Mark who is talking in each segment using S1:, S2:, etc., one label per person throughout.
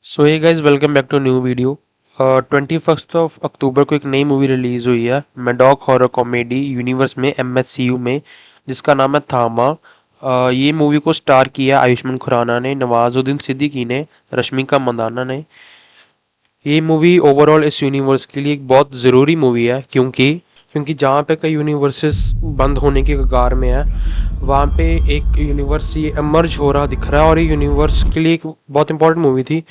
S1: So hey guys, welcome back to new video. 21 अक्टूबर को एक नई मूवी रिलीज़ हुई है मैडॉक हॉरर कॉमेडी यूनिवर्स में MSCU में, जिसका नाम है थामा। ये मूवी को स्टार किया आयुष्मान खुराना ने, नवाजुद्दीन सिद्दीकी ने, रश्मिका मंदाना ने। ये मूवी ओवरऑल इस यूनिवर्स के लिए एक बहुत ज़रूरी मूवी है, क्योंकि क्योंकि जहाँ पे कई यूनिवर्सेस बंद होने के कगार में है, वहाँ पे एक यूनिवर्स ये इमर्ज हो रहा दिख रहा है, और ये यूनिवर्स के लिए एक बहुत इंपॉर्टेंट मूवी थी।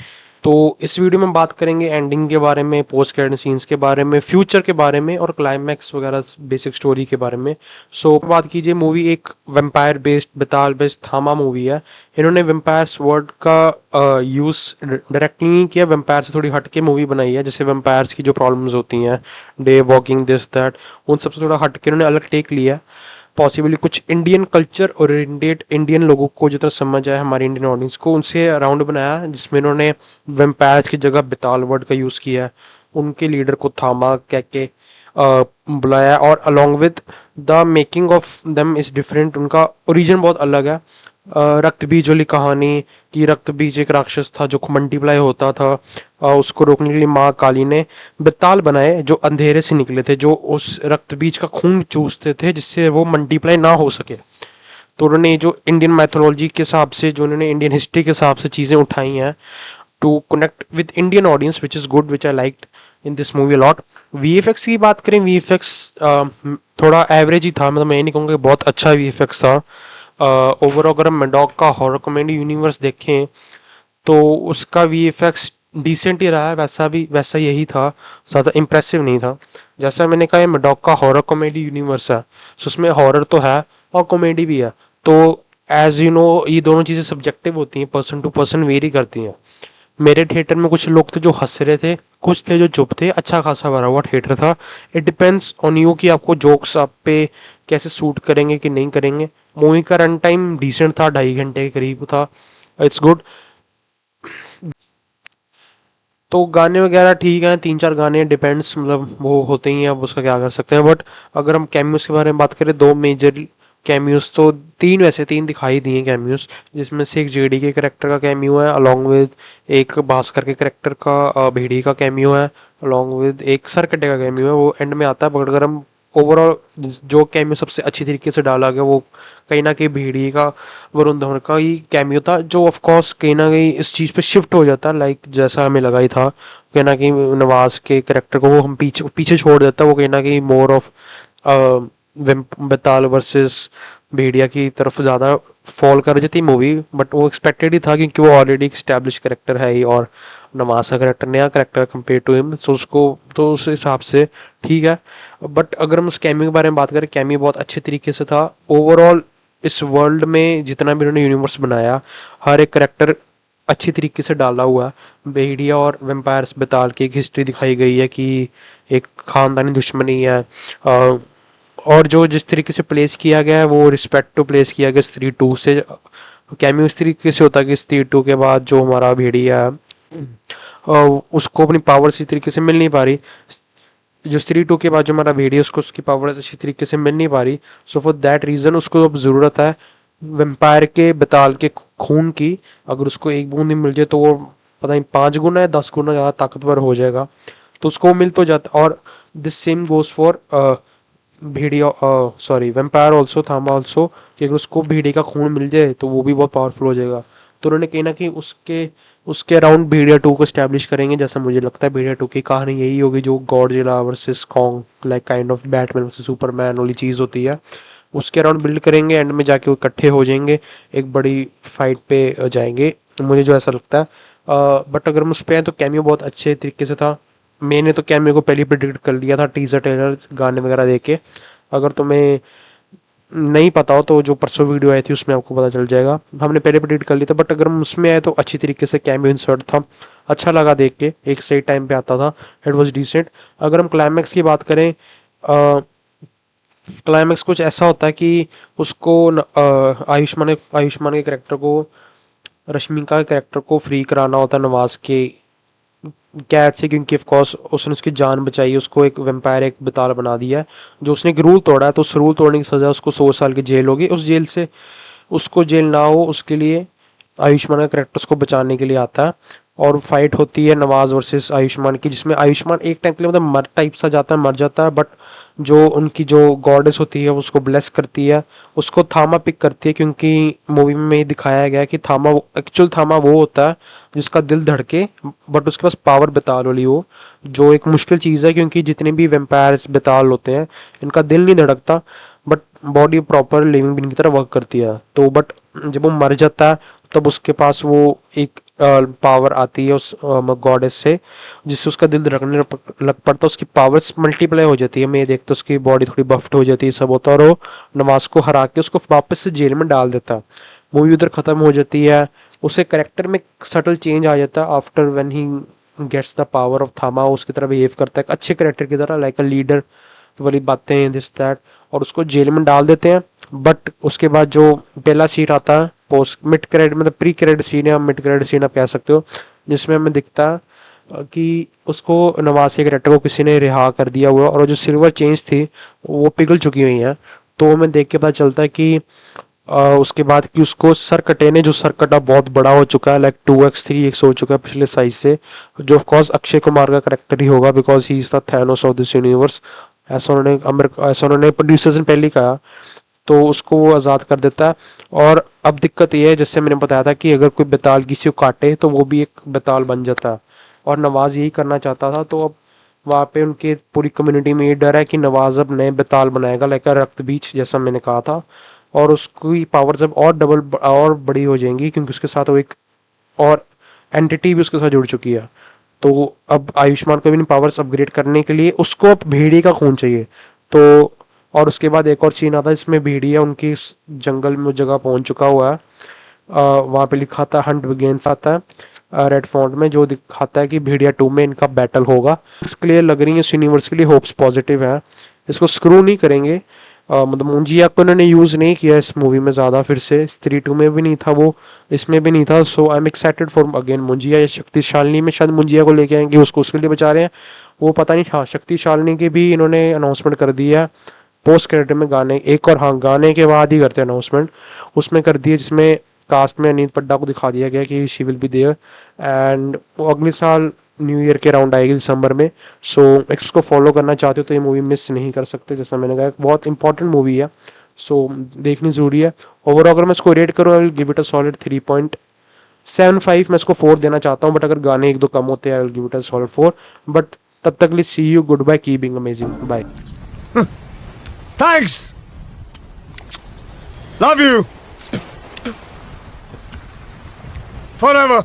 S1: तो इस वीडियो में बात करेंगे एंडिंग के बारे में, पोस्ट क्रेडिट सीन्स के बारे में, फ्यूचर के बारे में और क्लाइमैक्स वगैरह बेसिक स्टोरी के बारे में। सो बात कीजिए, मूवी एक वेम्पायर बेस्ड, बेताल बेस्ड थामा मूवी है। इन्होंने वेम्पायर्स वर्ड का यूज़ डायरेक्टली नहीं किया, वेम्पायर से थोड़ी हट के मूवी बनाई है। जैसे वेम्पायर्स की जो प्रॉब्लम्स होती हैं, डे वॉकिंग, दिस दैट, उन सबसे थोड़ा हट के उन्होंने अलग टेक लिया। पॉसिबली कुछ इंडियन कल्चर ओरिएंटेड, इंडियन लोगों को जितना समझ आए, हमारे इंडियन ऑडियंस को, उनसे अराउंड बनाया, जिसमें उन्होंने वेम्पायर्स की जगह बेताल वर्ड का यूज़ किया है। उनके लीडर को थामा कह के बुलाया, और along with the making of them is different. उनका ओरिजिन बहुत अलग है। रक्त बीज वाली कहानी कि रक्त बीज एक राक्षस था जो मल्टीप्लाई होता था। उसको रोकने के लिए माँ काली ने बेताल बनाए, जो अंधेरे से निकले थे, जो उस रक्त बीज का खून चूसते थे, जिससे वो मल्टीप्लाई ना हो सके। तो उन्होंने जो इंडियन मैथोलॉजी के हिसाब से, जो उन्होंने इंडियन हिस्ट्री के हिसाब से चीज़ें उठाई हैं to connect with Indian audience, which is good, which I liked in this movie a lot. VFX की बात करें, VFX थोड़ा एवरेज ही था, मतलब मैं ये नहीं कहूँगा कि बहुत अच्छा VFX था। ओवरऑल अगर हम मैडॉक का हॉरर कॉमेडी यूनिवर्स देखें तो उसका VFX डिसेंट ही रहा है, वैसा यही था, ज़्यादा इम्प्रेसिव नहीं था। जैसा मैंने कहा, ये मैडॉक का हॉरर कॉमेडी यूनिवर्स है, सो उसमें हॉरर तो है और कॉमेडी भी है। तो एज यू नो, ये दोनों चीज़ें सब्जेक्टिव होती हैं, पर्सन टू पर्सन वेरी करती हैं। मेरे थिएटर में कुछ लोग थे जो हंस रहे थे, कुछ थे जो चुप थे, अच्छा खासा भरा हुआ थिएटर था। इट डिपेंड्स ऑन यू कि आपको जोक्स आप पे कैसे सूट करेंगे कि नहीं करेंगे। मूवी का रन टाइम डिसेंट था, 2.5 घंटे के करीब था। It's good. तो गाने वगैरह ठीक हैं, 3-4 गाने, डिपेंड्स, मतलब वो होते ही हैं, अब उसका क्या कर सकते हैं। बट अगर हम कैमियोस के बारे में बात करें, दो मेजर कैमियोस तो, तीन, वैसे तीन दिखाई दिए कैमियोस, जिसमें से एक जेडी के करेक्टर का कैमियो है, अलॉन्ग विद एक भास्कर के करेक्टर का भेड़ी का कैमियो है, अलॉन्ग विद एक सरकटे का कैमियो है, वो एंड में आता है। बट अगर हम ओवरऑल जो कैमियो सबसे अच्छी तरीके से डाला गया, वो कहीं ना कहीं भेड़िए का, वरुण धवन का ही कैमियो था, जो ऑफ कोर्स कहीं ना कहीं इस चीज़ पे शिफ्ट हो जाता, लाइक जैसा हमें लगा ही था। कहीं ना कहीं नवाज के करेक्टर को वो हम पीछे पीछे छोड़ देता, वो कहीं ना कहीं मोर ऑफ बेताल वर्सेस भेड़िया की तरफ ज़्यादा फॉल कर जाती मूवी। बट वो एक्सपेक्टेड ही था, क्योंकि वो ऑलरेडी एक स्टैब्लिश करेक्टर है ही, और नवाज का करेक्टर नया करेक्टर कंपेयर टू हिम, तो उसको, तो उस हिसाब से ठीक है। बट अगर हम उस कैमियो के बारे में बात करें, कैमियो बहुत अच्छे तरीके से था। ओवरऑल इस वर्ल्ड में जितना भी उन्होंने यूनिवर्स बनाया, हर एक करेक्टर अच्छी तरीके से डाला हुआ है। भेड़िया और वेम्पायर्स बेताल की एक हिस्ट्री दिखाई गई है कि एक खानदानी दुश्मनी है। और जो जिस तरीके से प्लेस किया गया है, वो रिस्पेक्ट टू प्लेस किया गया स्त्री टू से। कैमियो इस तरीके से होता है कि स्त्री टू के बाद जो हमारा भेड़िया है, उसको अपनी पावर इसी तरीके से मिल नहीं पा रही। जो स्त्री टू के बाद जो हमारा भेड़िया, उसको उसकी पावर अच्छी तरीके से मिल नहीं पा रही। सो फॉर दैट रीज़न उसको अब ज़रूरत है वेम्पायर के, बेताल के खून की। अगर उसको एक बूंद ही मिल जाए तो वो पता नहीं 5 गुना या 10 गुना ज़्यादा ताकतवर हो जाएगा। तो उसको मिल तो जाता। और this same goes for Bhediya, sorry, vampire also, थामा ऑल्सो, कि अगर उसको भेड़िए का खून मिल जाए तो वो भी बहुत पावरफुल हो जाएगा। तो उन्होंने कहीं ना कहीं उसके उसके अराउंड भेड़िया टू को स्टैब्लिश करेंगे, जैसा मुझे लगता है। भेड़िया टू की कहानी यही होगी, जो Godzilla versus Kong, like kind of Batman versus Superman वाली चीज़ होती है, उसके अराउंड बिल्ड करेंगे। एंड में जाके वो इकट्ठे हो जाएंगे, एक बड़ी फाइट पे जाएंगे, मुझे जो ऐसा लगता है। बट अगर हम उस पर हैं, तो कैमियो बहुत अच्छे तरीके से था। मैंने तो कैमियो को पहले प्रिडिक्ट कर लिया था, टीजर ट्रेलर गाने वगैरह देख के। अगर तुम्हें नहीं पता हो तो जो परसों वीडियो आई थी उसमें आपको पता चल जाएगा, हमने पहले प्रेडिक्ट कर लिया था। बट अगर हम उसमें आए तो अच्छी तरीके से कैमियो इंसर्ट था, अच्छा लगा देख के, एक सही टाइम पे आता था, इट वाज डिसेंट। अगर हम क्लाइमैक्स की बात करें, क्लाइमैक्स कुछ ऐसा होता है कि उसको आयुष्मान के करेक्टर को, रश्मिका के करेक्टर को फ्री कराना होता है नवाज के कैद से, क्योंकि ऑफ कोर्स उसने उसकी जान बचाई, उसको एक वेम्पायर, एक बेताल बना दिया है। जो उसने एक रूल तोड़ा है, तो उस रूल तोड़ने की सज़ा उसको 100 साल की जेल होगी। उस जेल से उसको जेल ना हो, उसके लिए आयुष्मान का करेक्टर उसको बचाने के लिए आता है। और फाइट होती है नवाज वर्सेस आयुष्मान की, जिसमें आयुष्मान एक टाइम के लिए मतलब मर टाइप सा जाता है, मर जाता है, बट जो उनकी जो गॉडेस होती है वो उसको ब्लेस करती है, उसको थामा पिक करती है, क्योंकि मूवी में ये दिखाया गया है कि थामा एक्चुअल थामा वो होता है जिसका दिल धड़के, बट उसके पास पावर बेताल वाली हो, जो एक मुश्किल चीज़ है, क्योंकि जितने भी वेम्पायर्स बेताल होते हैं इनका दिल नहीं धड़कता, but body proper living being की तरह वर्क करती है। तो बट जब वो मर जाता है तब उसके पास वो एक पावर आती है उस गॉडेस से, जिससे उसका दिल धड़कने लग पड़ता है, उसकी पावर्स मल्टीप्लाई हो जाती है। मैं ये देखता उसकी बॉडी थोड़ी बफ्ड हो जाती है, सब होता है, और वो नवाज को हरा के उसको वापस से जेल में डाल देता है। मूवी उधर खत्म हो जाती है। उसे करेक्टर में सटल चेंज आ जाता है after when he gets the power of Thama, उसकी तरह बिहेव करता है एक अच्छे करेक्टर की तरह, लाइक अ लीडर वाली बातें हैं दिस दैट, और उसको जेल में डाल देते हैं। बट उसके बाद जो पहला सीन आता है पोस्ट मिड क्रेडिट मतलब प्री क्रेडिट सीन या मिड क्रेडिट सीन आप कह सकते हो, जिसमें हमें दिखता है कि उसको नवाज के करेक्टर को किसी ने रिहा कर दिया हुआ, और जो सिल्वर चेंज थी वो पिघल चुकी हुई हैं। तो हमें देख के पता चलता है कि उसके बाद कि उसको सर कटे ने, जो सर कटा बहुत बड़ा हो चुका है, लाइक 2x 3x हो चुका है पिछले साइज से, जो ऑफ कोर्स अक्षय कुमार का करेक्टर ही होगा, because he is the Thanos of this universe. ऐसा उन्होंने प्रोड्यूसर्स ने पहले ही कहा। तो उसको वो आज़ाद कर देता है। और अब दिक्कत ये है, जैसे मैंने बताया था, कि अगर कोई बेताल किसी को काटे तो वो भी एक बेताल बन जाता है, और नवाज यही करना चाहता था। तो अब वहाँ पे उनके पूरी कम्युनिटी में ये डर है कि नवाज अब नए बेताल बनाएगा, लाइक रक्त बीज, जैसा मैंने कहा था, और उसकी पावर जब और डबल और बड़ी हो जाएंगी, क्योंकि उसके साथ वो एक और एंटिटी भी उसके साथ जुड़ चुकी है। तो अब आयुष्मान को भी पावर्स अपग्रेड करने के लिए उसको अब भेड़िए का खून चाहिए। तो और उसके बाद एक और सीन आता है इसमें भेड़िया उनकी इस जंगल में जगह पहुंच चुका हुआ है। वहाँ पे लिखा था हंट बिगेन्स आता है रेड फॉन्ट में, जो दिखाता है कि भेड़िया 2 में इनका बैटल होगा। इसके लिए लग रही है इस यूनिवर्स के लिए होप्स पॉजिटिव है। इसको स्क्रू नहीं करेंगे, मतलब मुंजिया को इन्होंने यूज़ नहीं किया इस मूवी में ज़्यादा, फिर से स्त्री 2 में भी नहीं था वो, इसमें भी नहीं था। So I am excited for again Munjya. या शक्तिशालिनी में शायद मुंजिया को लेके आएंगे, उसको उसके लिए बचा रहे हैं, वो पता नहीं। हाँ, शक्तिशालिनी की भी इन्होंने अनाउंसमेंट कर दी है पोस्ट क्रेडिट में गाने एक, और हाँ गाने के बाद ही करते हैं अनाउंसमेंट, उसमें कर दिए, जिसमें कास्ट में अनीत पड्डा को दिखा दिया गया कि she will be there, and वो अगले साल न्यू ईयर के राउंड आएगी दिसंबर में। सो इसको फॉलो करना चाहते हो तो ये मूवी मिस नहीं कर सकते, जैसा मैंने कहा बहुत इंपॉर्टेंट मूवी है, सो देखनी ज़रूरी है। ओवरऑल अगर मैं इसको रेट करूँ आई will give it a solid 3.75। मैं इसको 4 देना चाहता हूँ, बट अगर गाने एक दो कम होते हैं I will give it a solid 4। But तब तक लिए see you, good bye, keep being amazing, bye.
S2: Thanks. Love you. Forever.